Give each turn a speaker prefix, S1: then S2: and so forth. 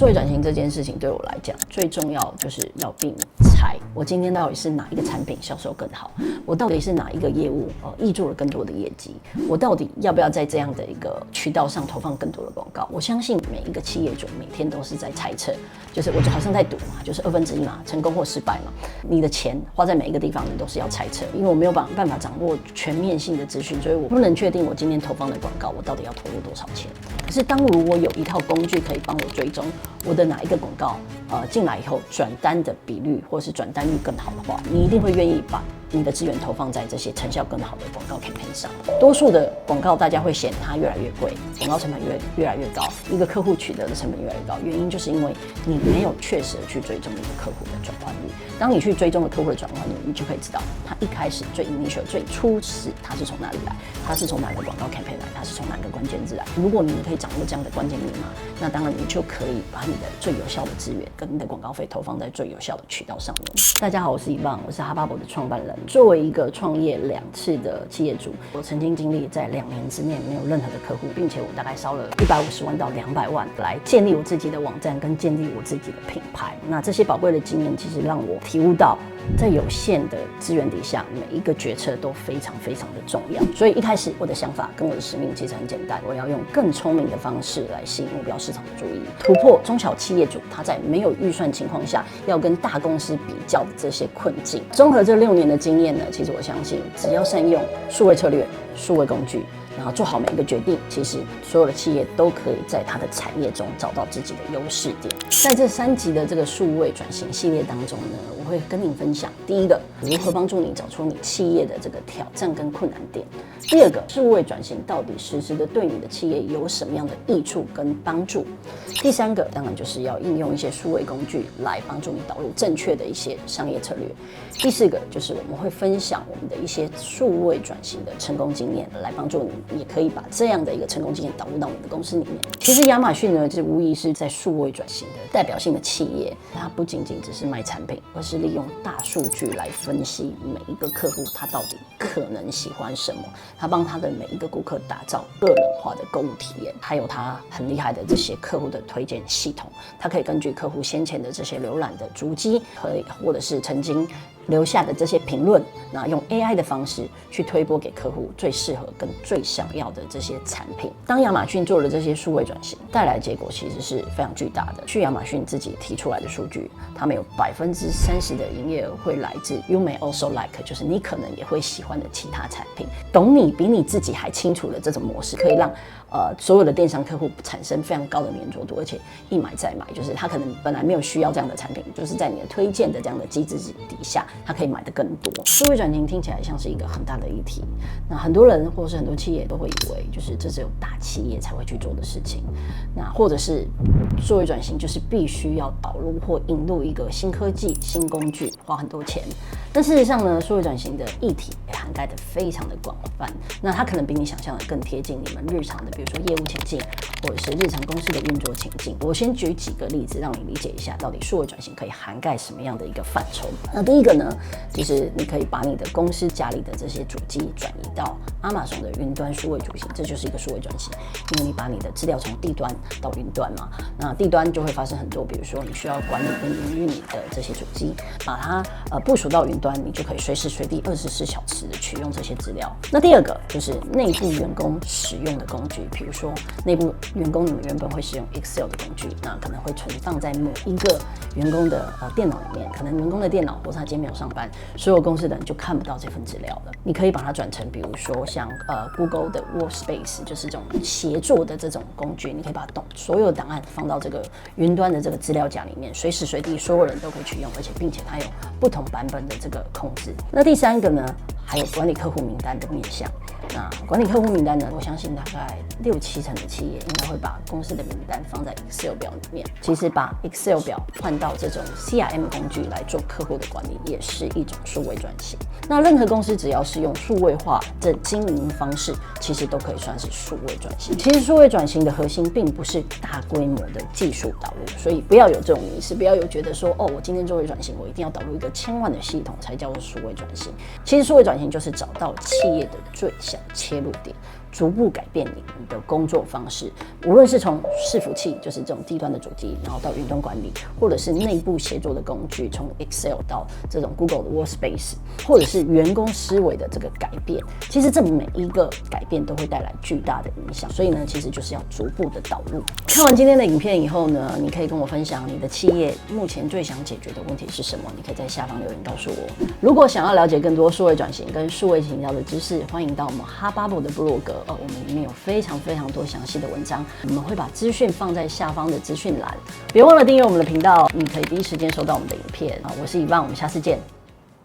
S1: 数位转型这件事情对我来讲，最重要就是要避免猜。我今天到底是哪一个产品销售更好？我到底是哪一个业务挹注了更多的业绩？我到底要不要在这样的一个渠道上投放更多的广告？我相信每一个企业主每天都是在猜测，就是我就好像在赌嘛，就是1/2嘛，成功或失败嘛。你的钱花在每一个地方，你都是要猜测，因为我没有办法掌握全面性的资讯，所以我不能确定我今天投放的广告我到底要投入多少钱。可是当如果有一套工具可以帮我追踪我的哪一个广告进来以后转单的比率或是转单率更好的话，你一定会愿意把你的资源投放在这些成效更好的广告 campaign 上。多数的广告大家会嫌它越来越贵，广告成本越来越高，一个客户取得的成本越来越高，原因就是因为你没有确实的去追踪一个客户的转换率。当你去追踪了客户的转换率，你就可以知道他一开始最 initial 最初始他是从哪里来，他是从哪个广告 campaign 来，他是从哪个关键字来。如果你可以掌握这样的关键密码，那当然你就可以把你的最有效的资源跟你的广告费投放在最有效的渠道上面。大家好，我是Yvonne，我是哈巴博的创办人。作为一个创业2次的企业主，我曾经经历在2年之内没有任何的客户，并且我大概烧了150万到200万来建立我自己的网站跟建立我自己的品牌。那这些宝贵的经验其实让我体悟到，在有限的资源底下，每一个决策都非常非常的重要。所以一开始我的想法跟我的使命其实很简单，我要用更聪明的方式来吸引目标市场的注意，突破中小企业主他在没有预算情况下要跟大公司比较的这些困境。综合这6年的经验呢，其实我相信只要善用数位策略、数位工具，然后做好每一个决定，其实所有的企业都可以在它的产业中找到自己的优势点。在这3集的这个数位转型系列当中呢，我会跟你分享第一个，如何帮助你找出你企业的这个挑战跟困难点；第二个，数位转型到底实质的对你的企业有什么样的益处跟帮助；第三个，当然就是要应用一些数位工具来帮助你导入正确的一些商业策略；第四个，就是我们会分享我们的一些数位转型的成功经验，来帮助你也可以把这样的一个成功经验导入到你的公司里面。其实亚马逊呢，这无疑是在数位转型的代表性的企业，它不仅仅只是卖产品，而是利用大数据来分析每一个客户他到底可能喜欢什么，他帮他的每一个顾客打造个人化的购物体验，还有他很厉害的这些客户的推荐系统，他可以根据客户先前的这些浏览的足迹，或者是曾经留下的这些评论，那用 AI 的方式去推播给客户最适合跟最想要的这些产品。当亚马逊做了这些数位转型，带来的结果其实是非常巨大的。据亚马逊自己提出来的数据，他们有30%的营业额会来自 You may also like， 就是你可能也会喜欢的其他产品。懂你比你自己还清楚的这种模式，可以让所有的电商客户产生非常高的粘着度，而且一买再买，就是他可能本来没有需要这样的产品，就是在你的推荐的这样的机制底下，他可以买的更多。数位转型听起来像是一个很大的议题，那很多人或是很多企业都会以为，就是这只有大企业才会去做的事情，那或者是数位转型就是必须要导入或引入一个新科技、新工具，花很多钱。但事实上呢，数位转型的议题也涵盖的非常的广泛，那它可能比你想象的更贴近你们日常的，比如说业务情境，或者是日常公司的运作情境。我先举几个例子，让你理解一下到底数位转型可以涵盖什么样的一个范畴。那第一个呢，就是你可以把你的公司家里的这些主机转移到 Amazon 的云端数位主机，这就是一个数位转型，因为你把你的资料从地端到云端嘛，那地端就会发生很多，比如说你需要管理跟营运你的这些主机，把它部署到云端，你就可以随时随地24小时的取用这些资料。那第二个就是内部员工使用的工具，比如说内部员工你们原本会使用 Excel 的工具，那可能会存放在某一个员工的电脑里面，可能员工的电脑或是他今天没有上班，所有公司的人就看不到这份资料了。你可以把它转成，比如说像Google 的 Workspace， 就是这种协作的这种工具，你可以把所有档案放到这个云端的这个资料夹里面，随时随地所有人都可以取用，而且并且它有不同版本的这个控制。那第三个呢，还有管理客户名单的面向。那管理客户名单呢，我相信大概6-7成的企业应该会把公司的名单放在 Excel 表里面。其实把 Excel 表换到这种 CRM 工具来做客户的管理，也是一种数位转型。那任何公司只要是用数位化的经营方式，其实都可以算是数位转型。其实数位转型的核心并不是大规模的技术导入，所以不要有这种迷思，不要有觉得说，我今天数位转型，我一定要导入一个1000万的系统才叫做数位转型。其实数位转型就是找到企业的最小切入点，逐步改变你们的工作方式，无论是从伺服器，就是这种低端的主机，然后到云端管理，或者是内部协作的工具，从 Excel 到这种 Google 的 Workspace， 或者是员工思维的这个改变，其实这每一个改变都会带来巨大的影响。所以呢，其实就是要逐步的导入。看完今天的影片以后呢，你可以跟我分享你的企业目前最想解决的问题是什么？你可以在下方留言告诉我。如果想要了解更多数位转型跟数位行销的知识，欢迎到我们哈巴布的部落格，我们里面有非常多详细的文章，我们会把资讯放在下方的资讯栏。别忘了订阅我们的频道，你可以第一时间收到我们的影片。我是以望，我们下次见。